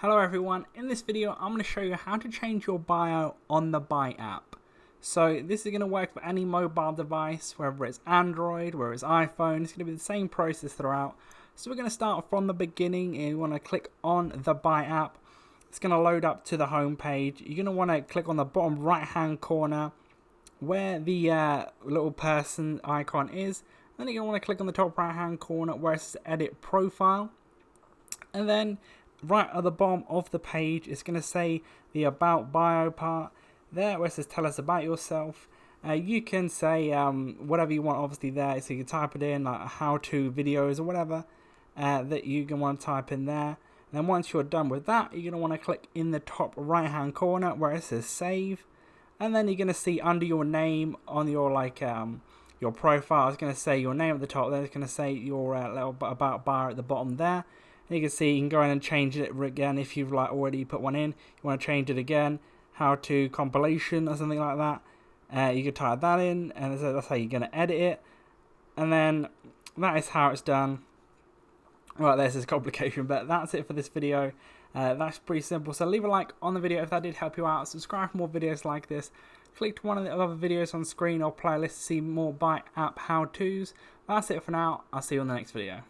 Hello everyone, in this video I'm going to show you how to change your bio on the BYTE app. So this is going to work for any mobile device, whether it's Android, whether it's iPhone, it's going to be the same process throughout. So we're going to start from the beginning and you want to click on the BYTE app. It's going to load up to the home page. You're going to want to click on the bottom right hand corner where the little person icon is. Then you're going to want to click on the top right hand corner where it says edit profile. And then right at the bottom of the page, it's going to say the about bio part there where it says tell us about yourself. You can say whatever you want obviously there, so you can type it in like how-to videos or whatever that you're going to want to type in there. And then once you're done with that, you're going to want to click in the top right hand corner where it says save. And then you're going to see under your name on your your profile, it's going to say your name at the top, then it's going to say your little about bio at the bottom there. And you can see you can go in and change it again if you've already put one in. You want to change it again, how to compilation or something like that. You can type that in, and that's how you're going to edit it. And then that is how it's done. Right, there's this complication, but that's it for this video. That's pretty simple. So leave a like on the video if that did help you out. Subscribe for more videos like this. Click to one of the other videos on screen or playlist to see more BYTE app how-tos. That's it for now. I'll see you on the next video.